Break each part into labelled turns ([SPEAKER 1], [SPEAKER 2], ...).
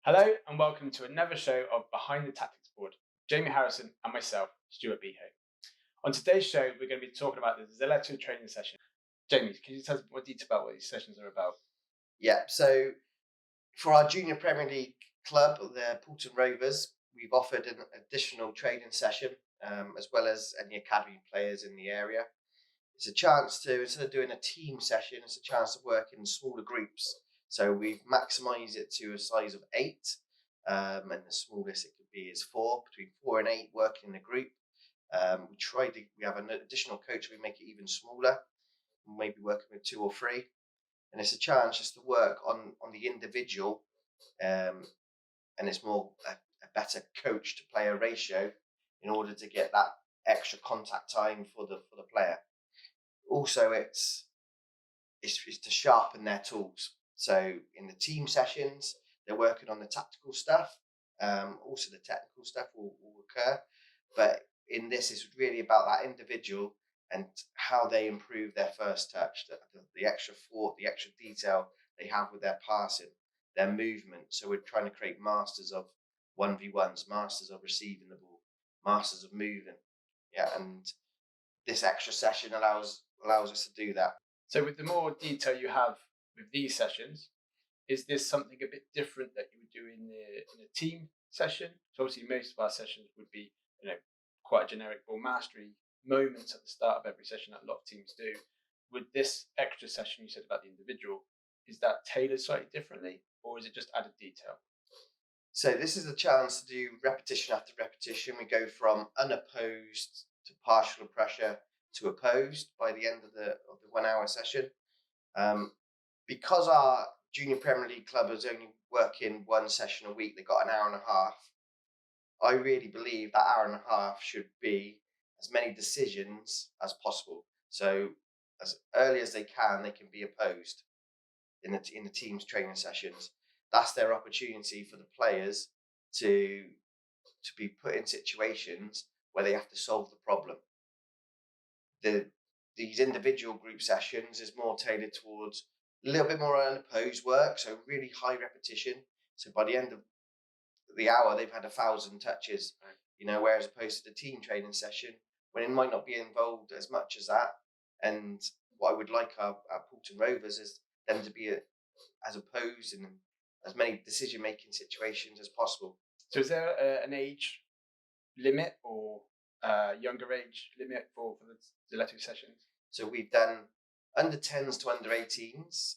[SPEAKER 1] Hello and welcome to another show of Behind the Tactics Board. Jamie Harrison and myself, Stuart Beeho. On today's show, we're going to be talking about the Zaleto training session. Jamie, can you tell us more detail about what these sessions are about?
[SPEAKER 2] Yeah, so for our Junior Premier League club, the Poulton Rovers, we've offered an additional training session, as well as any academy players in the area. It's a chance to, instead of doing a team session, it's a chance to work in smaller groups. So we've maximised it to a size of 8, and the smallest it could be is 4, between 4 and 8 working in a group. We have an additional coach, we make it even smaller, maybe working with 2 or 3. And it's a chance just to work on the individual, and it's more a better coach to player ratio in order to get that extra contact time for the player. Also, it's to sharpen their tools. So in the team sessions, they're working on the tactical stuff. Also, the technical stuff will occur, but in this, it's really about that individual and how they improve their first touch, the extra thought, the extra detail they have with their passing, their movement. So we're trying to create masters of 1v1s, masters of receiving the ball, masters of moving. Yeah, and this extra session allows us to do that.
[SPEAKER 1] So, with the more detail you have with these sessions, is this something a bit different that you would do in a team session? So, obviously, most of our sessions would be, quite a generic ball mastery moments at the start of every session that a lot of teams do. With this extra session you said about the individual, is that tailored slightly differently, or is it just added detail?
[SPEAKER 2] So this is a chance to do repetition after repetition. We go from unopposed to partial pressure to opposed by the end of the 1 hour session. Because our Junior Premier League club is only working one session a week, they've got an hour and a half. I really believe that hour and a half should be as many decisions as possible. So as early as they can be opposed in the team's training sessions. That's their opportunity for the players to be put in situations where they have to solve the problem. These individual group sessions is more tailored towards a little bit more unopposed work, so really high repetition. So by the end of the hour, they've had 1,000 touches, whereas opposed to the team training session, when it might not be involved as much as that. And what I would like our Poulton Rovers is them to be as opposed in as many decision-making situations as possible.
[SPEAKER 1] So, is there an age limit or younger age limit for the Zaleto sessions?
[SPEAKER 2] So we've done under 10s to under 18s,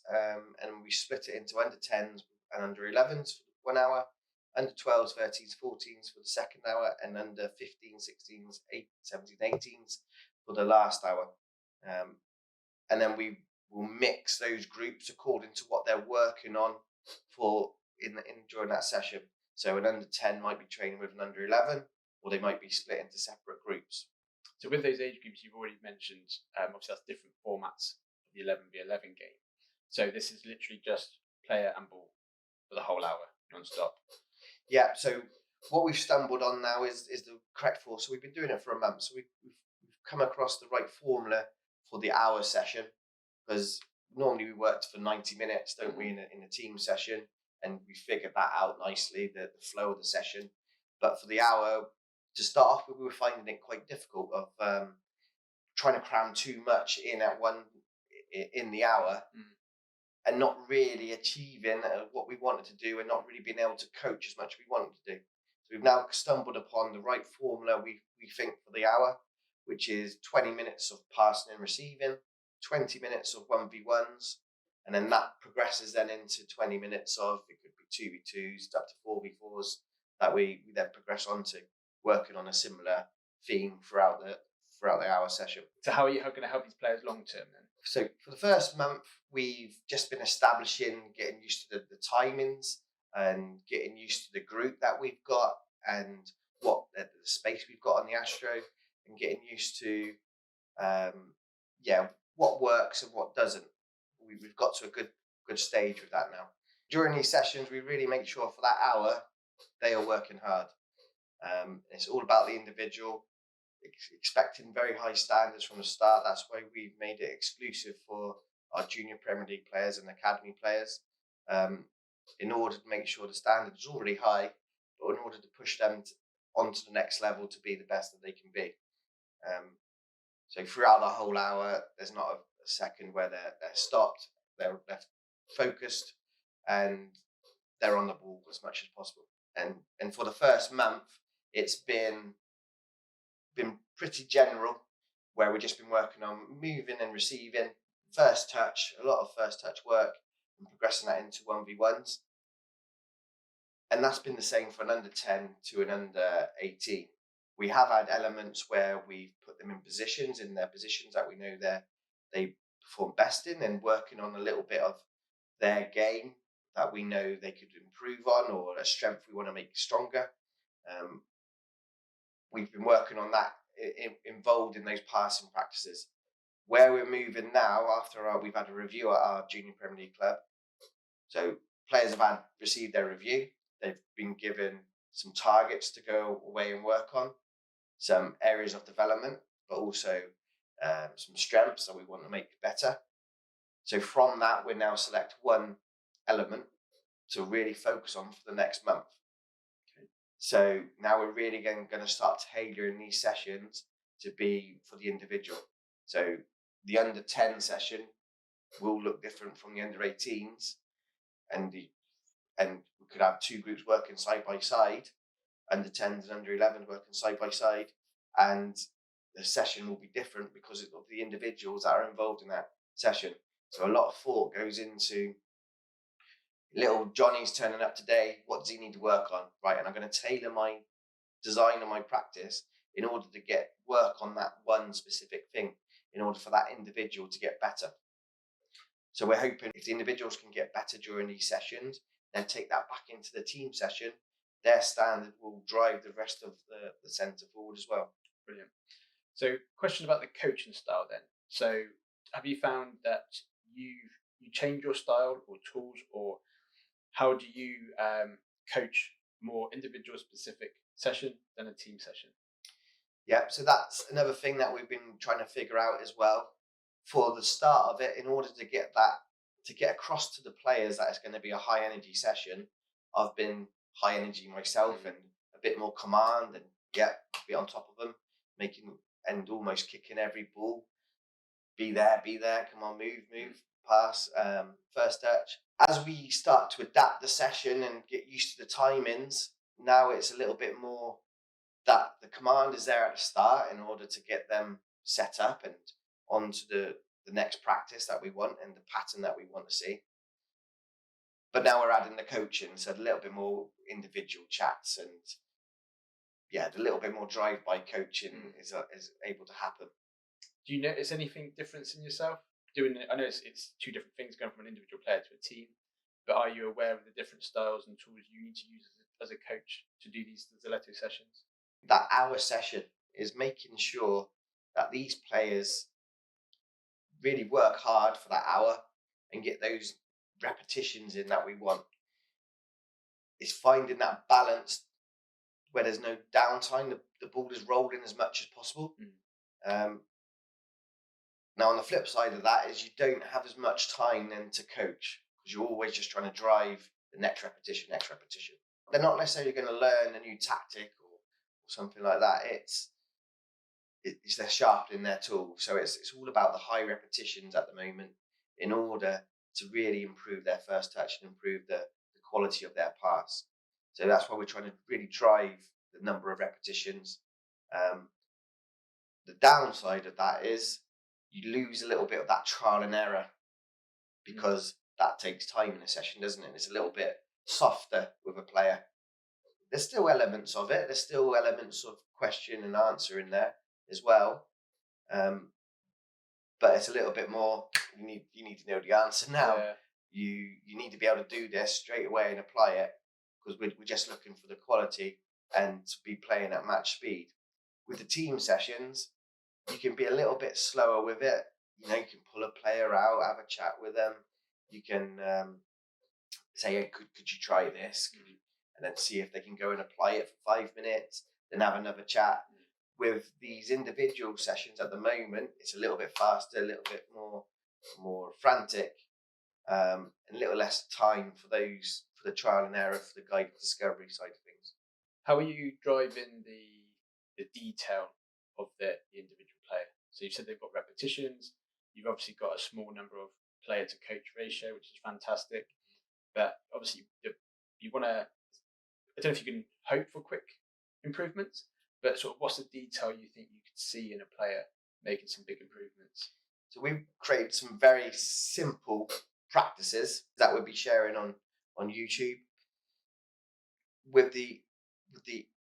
[SPEAKER 2] and we split it into under 10s and under 11s for 1 hour, under 12s, 13s, 14s for the second hour, and under 15s, 16s, 17s, 18s for the last hour. And then we will mix those groups according to what they're working on for during that session. So an under 10 might be training with an under 11, or they might be split into separate groups.
[SPEAKER 1] So with those age groups you've already mentioned, obviously that's different formats of the 11v11 game. So this is literally just player and ball for the whole hour, non-stop.
[SPEAKER 2] Yeah, so what we've stumbled on now is the correct form. So we've been doing it for a month. So we've come across the right formula for the hour session, because normally we worked for 90 minutes, don't we, in a team session, and we figured that out nicely, the flow of the session. But for the hour, to start off with, we were finding it quite difficult of trying to cram too much in the hour, and not really achieving what we wanted to do, and not really being able to coach as much as we wanted to do. So we've now stumbled upon the right formula, we think, for the hour, which is 20 minutes of passing and receiving, 20 minutes of 1v1s, and then that progresses then into 20 minutes of, it could be 2v2s up to 4v4s, that we then progress on to working on a similar theme throughout the hour session.
[SPEAKER 1] So how are you going to help these players long term then?
[SPEAKER 2] So for the first month, we've just been establishing, getting used to the timings and getting used to the group that we've got and what the space we've got on the Astro, and getting used to what works and what doesn't. We've got to a good stage with that now. During these sessions, we really make sure for that hour they are working hard. It's all about the individual, expecting very high standards from the start. That's why we've made it exclusive for our Junior Premier League players and academy players. in order to make sure the standard is already high, but in order to push them onto the next level to be the best that they can be. So throughout the whole hour, there's not a second where they're stopped. They're focused, and they're on the ball as much as possible. And for the first month, it's been pretty general, where we've just been working on moving and receiving, first touch, a lot of first touch work, and progressing that into 1v1s. And that's been the same for an under 10 to an under 18. We have had elements where we've put them in their positions that we know they perform best in, and working on a little bit of their game that we know they could improve on, or a strength we want to make stronger. We've been working on that, involved in those passing practices. Where we're moving now, after we've had a review at our Junior Premier League club, so players have received their review. They've been given some targets to go away and work on, some areas of development, but also some strengths that we want to make better. So from that, we now select one element to really focus on for the next month. Okay. So now we're really going to start tailoring these sessions to be for the individual. So the under 10 session will look different from the under 18s, and we could have two groups working side by side, under 10s and under 11s working side by side, and the session will be different because of the individuals that are involved in that session. So a lot of thought goes into little Johnny's turning up today. What does he need to work on? Right, and I'm going to tailor my design and my practice in order to get work on that one specific thing, in order for that individual to get better. So we're hoping if the individuals can get better during these sessions, then take that back into the team session, their standard will drive the rest of the centre forward as well.
[SPEAKER 1] Brilliant. So question about the coaching style then. So have you found that you change your style or tools, or how do you coach more individual specific session than a team session?
[SPEAKER 2] Yeah, so that's another thing that we've been trying to figure out as well. For the start of it, in order to get across to the players that it's going to be a high energy session, I've been high energy myself and a bit more command, and be on top of them, making and almost kicking every ball. Be there, come on, move, pass, first touch. As we start to adapt the session and get used to the timings, now it's a little bit more that the command is there at the start in order to get them set up and onto the next practice that we want and the pattern that we want to see. But now we're adding the coaching, so a little bit more individual chats, and the little bit more drive-by coaching is able to happen.
[SPEAKER 1] Do you notice anything difference in yourself doing it? I know it's two different things going from an individual player to a team, but are you aware of the different styles and tools you need to use as a coach to do these Zaleto sessions?
[SPEAKER 2] That hour session is making sure that these players really work hard for that hour and get those repetitions in that we want. It's finding that balance where there's no downtime, the ball is rolling as much as possible. Now on the flip side of that is you don't have as much time then to coach, because you're always just trying to drive the next repetition. They're not necessarily going to learn a new tactic or something like that. It's they're sharpening their tool. So it's all about the high repetitions at the moment in order to really improve their first touch and improve the quality of their pass. So that's why we're trying to really drive the number of repetitions. The downside of that is you lose a little bit of that trial and error, because that takes time in a session, doesn't it? It's a little bit softer with a player. There's still elements of it. There's still elements of question and answer in there as well. But it's a little bit more, you need to know the answer now. Yeah. You need to be able to do this straight away and apply it, because we're just looking for the quality and to be playing at match speed. With the team sessions, you can be a little bit slower with it. You can pull a player out, have a chat with them. You can say, hey, could you try this? And then see if they can go and apply it for 5 minutes, then have another chat. With these individual sessions at the moment, it's a little bit faster, a little bit more frantic, and a little less time for for the trial and error, for the guided discovery side of things.
[SPEAKER 1] How are you driving the detail of the individual player? So you said they've got repetitions. You've obviously got a small number of player to coach ratio, which is fantastic. But obviously, you want to. I don't know if you can hope for quick improvements, but sort of what's the detail you think you could see in a player making some big improvements?
[SPEAKER 2] So we've created some very simple practices that we'll be sharing on YouTube with the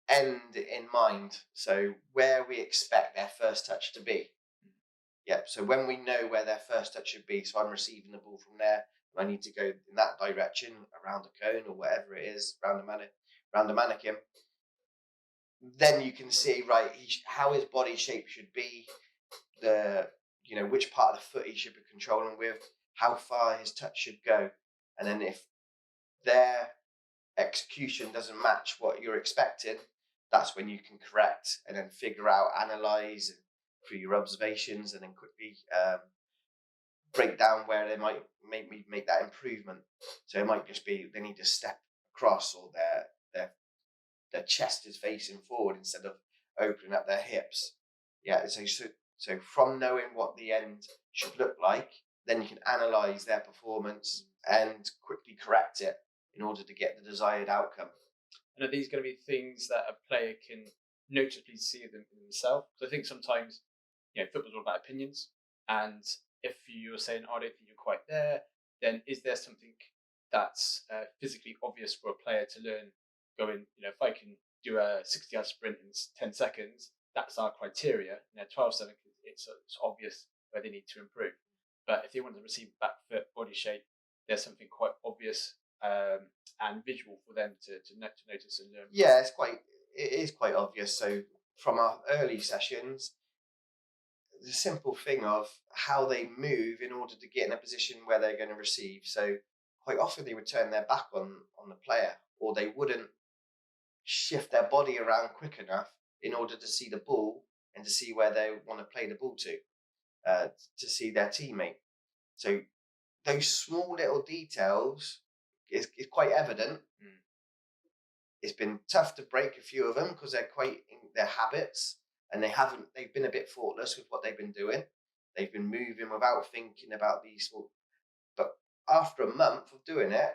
[SPEAKER 2] end in mind. So where we expect their first touch to be. Yep. So when we know where their first touch should be, so I'm receiving the ball from there, and I need to go in that direction around the cone or whatever it is, around the mannequin. Then you can see how his body shape should be, which part of the foot he should be controlling with, how far his touch should go, and then if their execution doesn't match what you're expecting, that's when you can correct and then figure out, analyze through your observations, and then quickly break down where they might make that improvement. So it might just be they need to step across, or their chest is facing forward instead of opening up their hips. Yeah, so from knowing what the end should look like, then you can analyze their performance and quickly correct it in order to get the desired outcome.
[SPEAKER 1] And are these going to be things that a player can noticeably see them in themselves? Because I think sometimes, football's all about opinions. And if you're saying, I don't think you're quite there, then is there something that's physically obvious for a player to learn? Going, if I can do a 60-yard sprint in 10 seconds, that's our criteria. 12 seconds, it's obvious where they need to improve. But if they want to receive back foot, body shape, there's something quite obvious and visual for them to notice and learn.
[SPEAKER 2] Yeah, it is quite obvious. So from our early sessions, the simple thing of how they move in order to get in a position where they're going to receive. So quite often they would turn their back on the player, or they wouldn't shift their body around quick enough in order to see the ball and to see where they want to play the ball to see their teammate. So those small little details is quite evident. It's been tough to break a few of them because they're quite in their habits, and they've been a bit thoughtless with what they've been doing. They've been moving without thinking about these small. But after a month of doing it,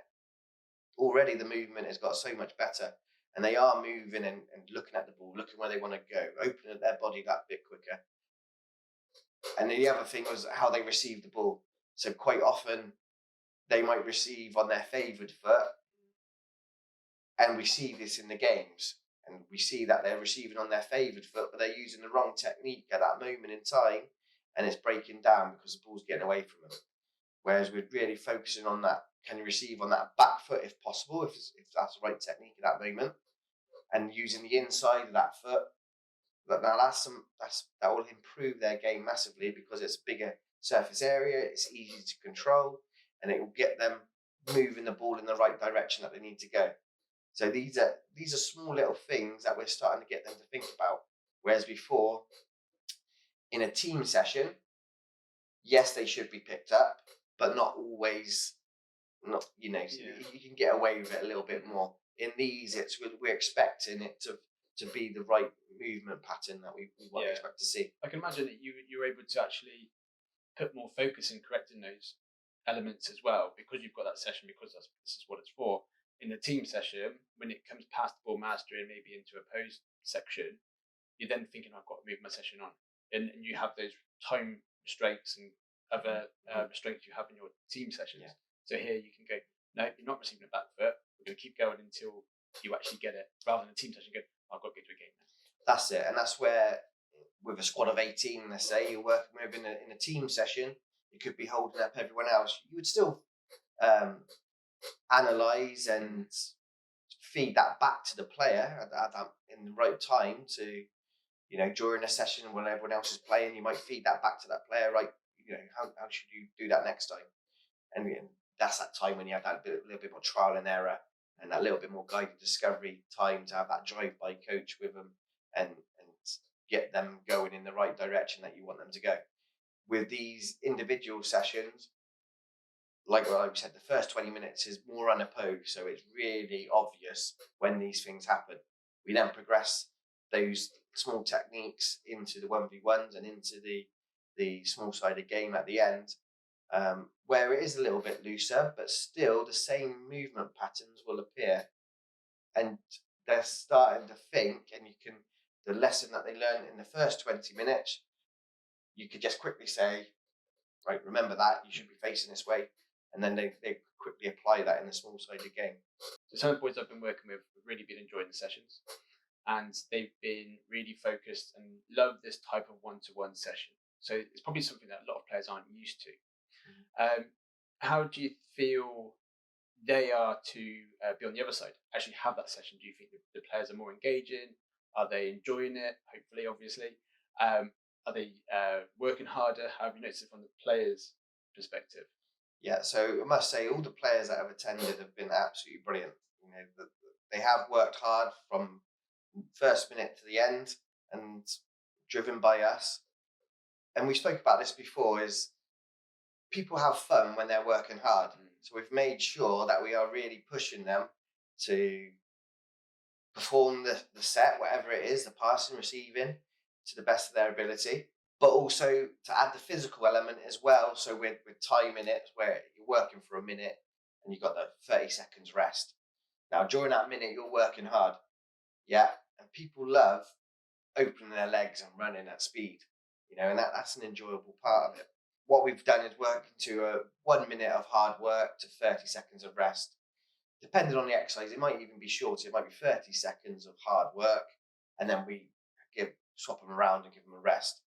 [SPEAKER 2] already the movement has got so much better, and they are moving and looking at the ball, looking where they want to go, opening their body that bit quicker. And then the other thing was how they receive the ball. So quite often they might receive on their favoured foot, and we see this in the games, and we see that they're receiving on their favoured foot, but they're using the wrong technique at that moment in time, and it's breaking down because the ball's getting away from them. Whereas we're really focusing on that, can you receive on that back foot if possible, if that's the right technique at that moment, and using the inside of that foot. But now that will improve their game massively because it's a bigger surface area, it's easy to control, and it will get them moving the ball in the right direction that they need to go. So these are small little things that we're starting to get them to think about. Whereas before, in a team session, yes, they should be picked up, but not always. Not you can get away with it a little bit more. In these, we're expecting it to be the right movement pattern that we expect to see.
[SPEAKER 1] I can imagine that you're able to actually put more focus in correcting those elements as well, because you've got that session, because this is what it's for. In the team session, when it comes past ball mastery and maybe into a post section, you're then thinking, I've got to move my session on. And you have those time restraints and other restraints you have in your team sessions. Yeah. So here you can go, no, you're not receiving a back foot. We're going to keep going until you actually get it, rather than a team session go, I've got to get to a game now.
[SPEAKER 2] That's it. And that's where, with a squad of 18, let's say, you're working with in a team session, you could be holding up everyone else. You would still analyse and feed that back to the player in the right time to, during a session when everyone else is playing, you might feed that back to that player, right? How should you do that next time? And that's that time when you have that little bit more trial and error and that little bit more guided discovery time to have that drive-by coach with them and get them going in the right direction that you want them to go. With these individual sessions, like I said, the first 20 minutes is more unopposed, so it's really obvious when these things happen. We then progress those small techniques into the 1v1s and into the small-sided game at the end, where it is a little bit looser, but still the same movement patterns will appear, and they're starting to think, and the lesson that they learn in the first 20 minutes, you could just quickly say, right, remember that, you should be facing this way, and then they quickly apply that in the small-sided game.
[SPEAKER 1] So some of the boys I've been working with have really been enjoying the sessions, and they've been really focused and love this type of one-to-one session. So it's probably something that a lot of players aren't used to. How do you feel they are to be on the other side, actually have that session? Do you think the players are more engaging? Are they enjoying it? Hopefully, obviously. Are they working harder? How have you noticed it from the players' perspective?
[SPEAKER 2] Yeah, so I must say, all the players that have attended have been absolutely brilliant. You know, they have worked hard from first minute to the end, and driven by us. And we spoke about this before: is people have fun when they're working hard. So we've made sure that we are really pushing them to perform the set, whatever it is, the passing, receiving, to the best of their ability, but also to add the physical element as well. So with timing it, where you're working for a minute and you've got the 30 seconds rest. Now, during that minute, you're working hard. Yeah. And people love opening their legs and running at speed, and that's an enjoyable part of it. What we've done is work into a 1 minute of hard work to 30 seconds of rest. Depending on the exercise, it might even be shorter. It might be 30 seconds of hard work, and then we swap them around and give them a rest.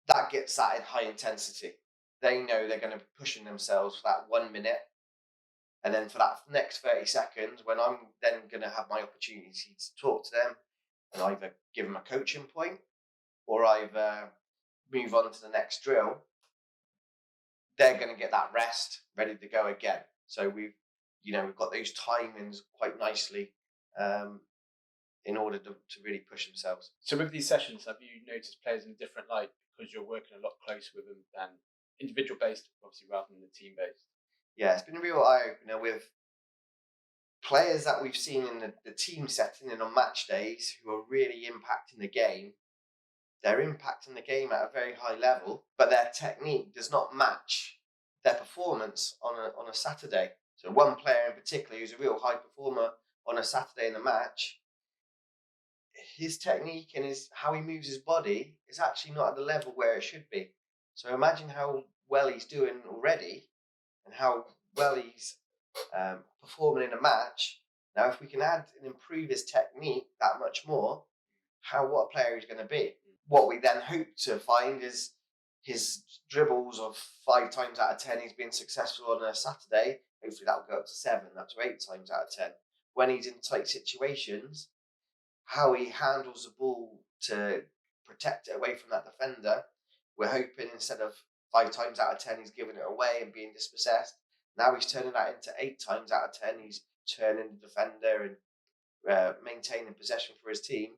[SPEAKER 2] That gets that in high intensity. They know they're going to be pushing themselves for that 1 minute, and then for that next 30 seconds, when I'm then going to have my opportunity to talk to them and either give them a coaching point or either move on to the next drill, they're going to get that rest ready to go again. So we've got those timings quite nicely, in order to really push themselves.
[SPEAKER 1] So with these sessions, have you noticed players in a different light because you're working a lot closer with them than individual based, obviously, rather than the team based?
[SPEAKER 2] Yeah, it's been a real eye opener with players that we've seen in the team setting and on match days who are really impacting the game. They're impacting the game at a very high level, but their technique does not match their performance on a Saturday. So one player in particular who's a real high performer on a Saturday in a match, his technique and how he moves his body is actually not at the level where it should be. So imagine how well he's doing already and how well he's performing in a match. Now, if we can add and improve his technique that much more, what a player he's going to be. What we then hope to find is his dribbles of 5 times out of 10 he's been successful on a Saturday. Hopefully that will go up to 7, up to 8 times out of 10. When he's in tight situations, how he handles the ball to protect it away from that defender, we're hoping instead of 5 times out of 10 he's giving it away and being dispossessed, now he's turning that into 8 times out of 10 he's turning the defender and maintaining possession for his team.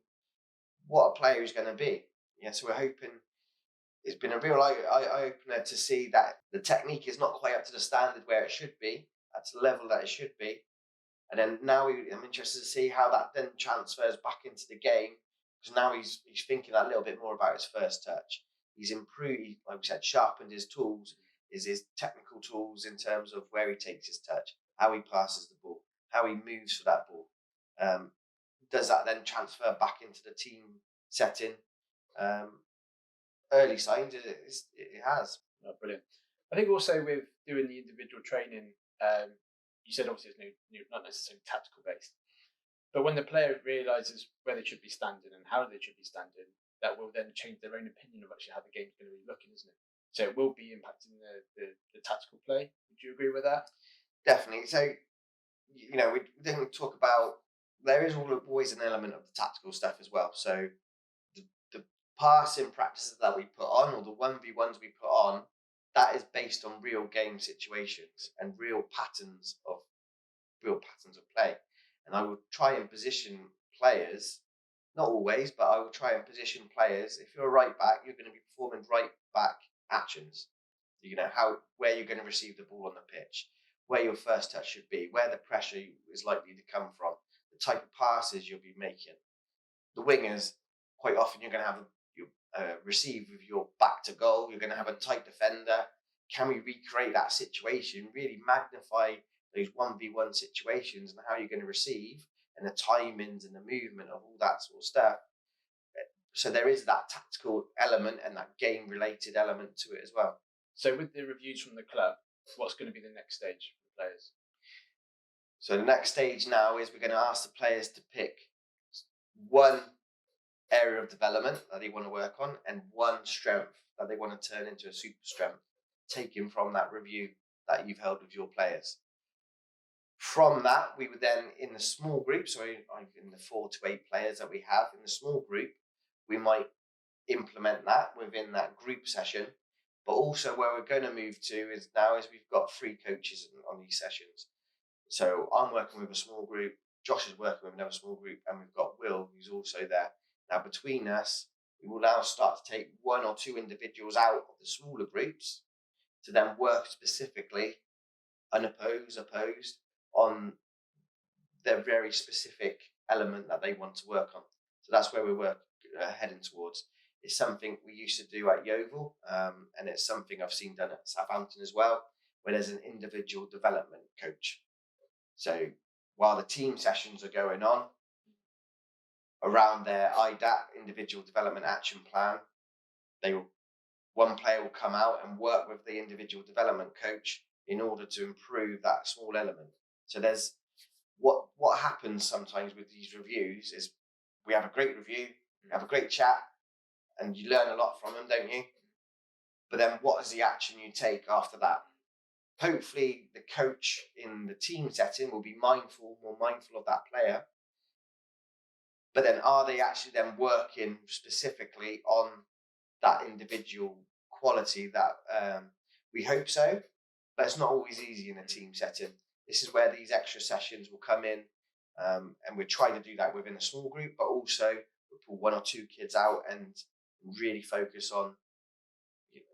[SPEAKER 2] What a player he's going to be. Yeah, so we're hoping. It's been a real eye-opener to see that the technique is not quite up to the standard where it should be, at the level that it should be. And then now I'm interested to see how that then transfers back into the game, because now he's thinking a little bit more about his first touch. He's improved, like we said, sharpened his tools, his technical tools in terms of where he takes his touch, how he passes the ball, how he moves for that ball. Does that then transfer back into the team setting? Early signs, it has.
[SPEAKER 1] Oh, brilliant. I think also with doing the individual training, you said obviously it's not necessarily tactical based, but when the player realizes where they should be standing and how they should be standing, that will then change their own opinion of actually how the game's going to be looking, isn't it? So it will be impacting the tactical play. Would you agree with that?
[SPEAKER 2] Definitely. So, we didn't talk about, there is always an element of the tactical stuff as well. So the passing practices that we put on, or the 1v1s we put on, that is based on real game situations and real patterns of play. And I will try and position players, not always, but I will try and position players. If you're a right back, you're going to be performing right back actions. where you're going to receive the ball on the pitch, where your first touch should be, where the pressure is likely to come from, the type of passes you'll be making. The wingers, quite often you're going to have receive with your back to goal. You're going to have a tight defender. Can we recreate that situation? Really magnify those 1v1 situations and how you're going to receive and the timings and the movement of all that sort of stuff. So there is that tactical element and that game-related element to it as well.
[SPEAKER 1] So with the reviews from the club, what's going to be the next stage for the players?
[SPEAKER 2] So the next stage now is we're going to ask the players to pick one area of development that they want to work on and one strength that they want to turn into a super strength, taken from that review that you've held with your players. From that, we would then, in the small group, so in the 4 to 8 players that we have in the small group, we might implement that within that group session. But also where we're going to move to is we've got 3 coaches on these sessions. So I'm working with a small group, Josh is working with another small group, and we've got Will, who's also there. Now, between us, we will now start to take 1 or 2 individuals out of the smaller groups to then work specifically, opposed, on their very specific element that they want to work on. So that's where we're heading towards. It's something we used to do at Yeovil, and it's something I've seen done at Southampton as well, where there's an individual development coach. So while the team sessions are going on, around their IDAP, individual development action plan, one player will come out and work with the individual development coach in order to improve that small element. So there's what happens sometimes with these reviews is we have a great review, we have a great chat, and you learn a lot from them, don't you? But then what is the action you take after that? Hopefully the coach in the team setting will be more mindful of that player. But then are they actually then working specifically on that individual quality that we hope so, but it's not always easy in a team setting. This is where these extra sessions will come in, and we're trying to do that within a small group, but also we'll pull 1 or 2 kids out and really focus on,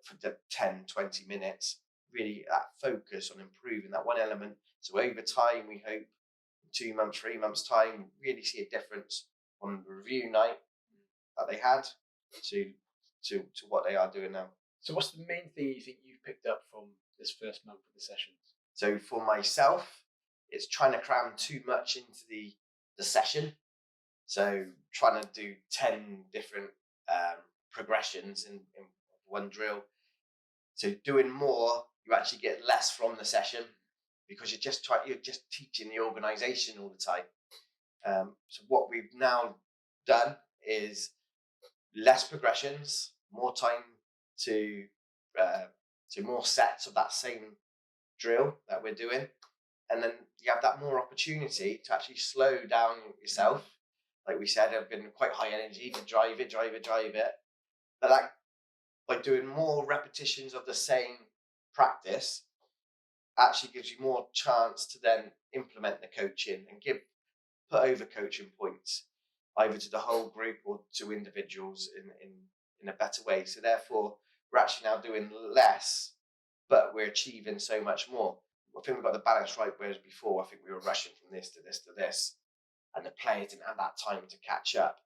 [SPEAKER 2] for the 10, 20 minutes, really that focus on improving that one element. So over time, we hope in 2 months, 3 months time, really see a difference on the review night that they had to what they are doing now.
[SPEAKER 1] So what's the main thing you think you've picked up from this first month of the sessions?
[SPEAKER 2] So for myself, it's trying to cram too much into the session. So trying to do 10 different progressions in one drill. So doing more, you actually get less from the session because you're just teaching the organisation all the time. So what we've now done is less progressions, more time to more sets of that same drill that we're doing, and then you have that more opportunity to actually slow down yourself. Like we said, I've been quite high energy to drive it, but that, by doing more repetitions of the same practice, actually gives you more chance to then implement the coaching and put over coaching points either to the whole group or to individuals in a better way. So therefore, we're actually now doing less, but we're achieving so much more. I think we've got the balance right, whereas before I think we were rushing from this to this to this, and the players didn't have that time to catch up.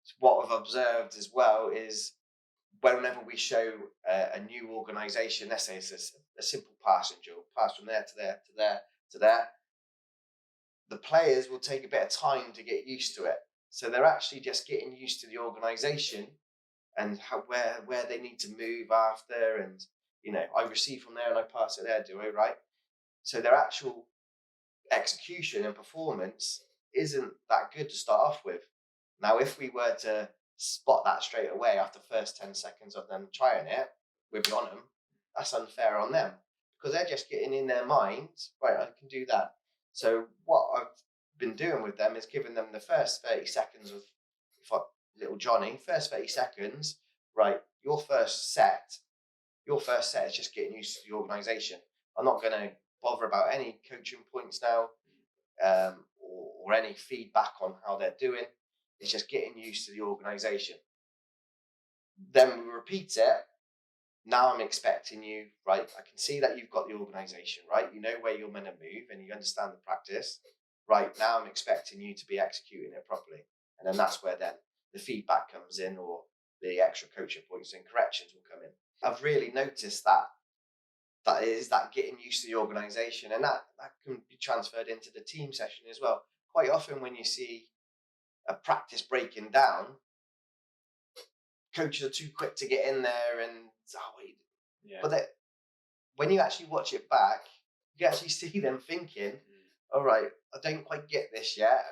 [SPEAKER 2] So what I've observed as well is whenever we show a new organisation, let's say it's a simple passing drill, pass from there to there to there to there, the players will take a bit of time to get used to it. So they're actually just getting used to the organisation and where they need to move after, and I receive from there and I pass it there, do I, right? So their actual execution and performance isn't that good to start off with. Now, if we were to spot that straight away after the first 10 seconds of them trying it with them, that's unfair on them because they're just getting in their minds, right, I can do that. So what I've been doing with them is giving them the first 30 seconds of little Johnny, first 30 seconds, right, your first set is just getting used to the organisation. I'm not going to bother about any coaching points now, or any feedback on how they're doing. It's just getting used to the organisation. Then we repeat it now I'm expecting you, right? I can see that you've got the organisation, right? You know where you're meant to move and you understand the practice. Right, now I'm expecting you to be executing it properly. And then that's where then the feedback comes in, or the extra coaching points and corrections will come in. I've really noticed that is that getting used to the organisation, and that can be transferred into the team session as well. Quite often when you see a practice breaking down, coaches are too quick to get in there and wait.
[SPEAKER 1] Yeah.
[SPEAKER 2] But when you actually watch it back, you actually see them thinking, all right, I don't quite get this yet.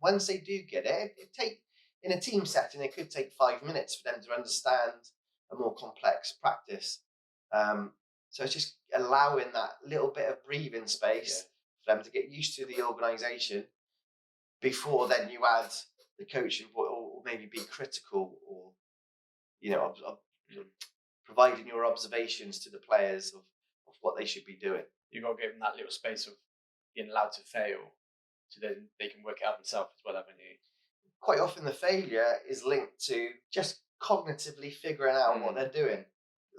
[SPEAKER 2] Once they do get it, in a team setting, it could take 5 minutes for them to understand a more complex practice. So it's just allowing that little bit of breathing space for them to get used to the organisation before then you add the coaching, or maybe be critical, or providing your observations to the players of what they should be doing.
[SPEAKER 1] You've got to give them that little space of being allowed to fail, so then they can work it out themselves as well, haven't you?
[SPEAKER 2] Quite often the failure is linked to just cognitively figuring out what they're doing.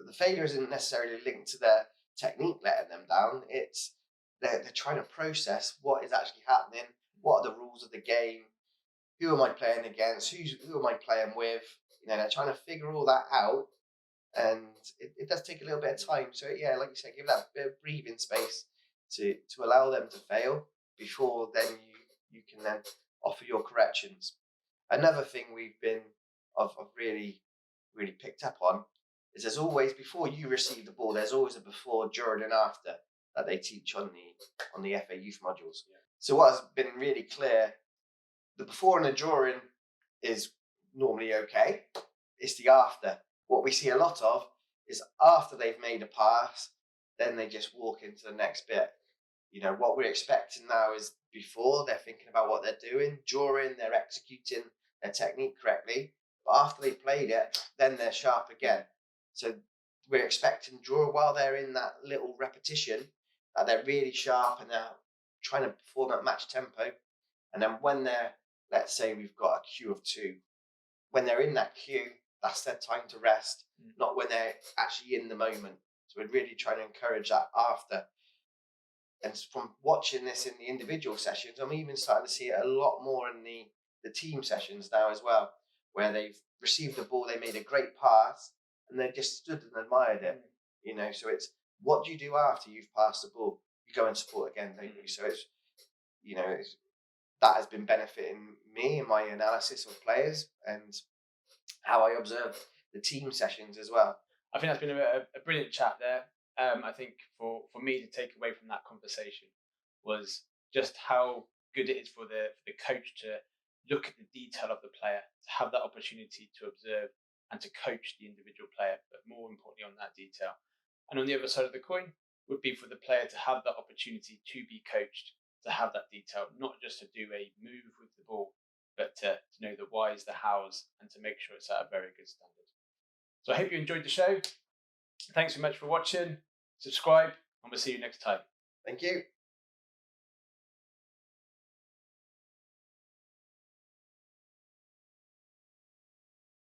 [SPEAKER 2] The failure isn't necessarily linked to their technique letting them down. It's they're trying to process what is actually happening, what are the rules of the game, who am I playing against, who am I playing with. They're trying to figure all that out, and it does take a little bit of time. So yeah, like you said, give that bit of breathing space to allow them to fail before then you can then offer your corrections. Another thing I've really picked up on is there's always, before you receive the ball, there's always a before, during, and after that they teach on the FA youth modules.
[SPEAKER 1] Yeah.
[SPEAKER 2] So what has been really clear, the before and the during is normally okay. It's the after. What we see a lot of is after they've made a pass, then they just walk into the next bit. What we're expecting now is before, they're thinking about what they're doing, during, they're executing their technique correctly, but after they played it, then they're sharp again. So we're expecting while they're in that little repetition, that they're really sharp and they're trying to perform at match tempo. And then when let's say we've got a queue of 2, when they're in that queue, that's their time to rest, not when they're actually in the moment. So we're really trying to encourage that after. And from watching this in the individual sessions, I'm even starting to see it a lot more in the team sessions now as well, where they've received the ball, they made a great pass, and they just stood and admired it. So it's, what do you do after you've passed the ball? You go and support again, don't you? So it's, that has been benefiting me in my analysis of players and how I observe the team sessions as well.
[SPEAKER 1] I think that's been a brilliant chat there. I think for me to take away from that conversation was just how good it is for the coach to look at the detail of the player, to have that opportunity to observe and to coach the individual player, but more importantly on that detail. And on the other side of the coin would be for the player to have that opportunity to be coached, to have that detail, not just to do a move with the ball, but to know the whys, the hows, and to make sure it's at a very good standard. So I hope you enjoyed the show. Thanks so much for watching. Subscribe, and we'll see you next time.
[SPEAKER 2] Thank you.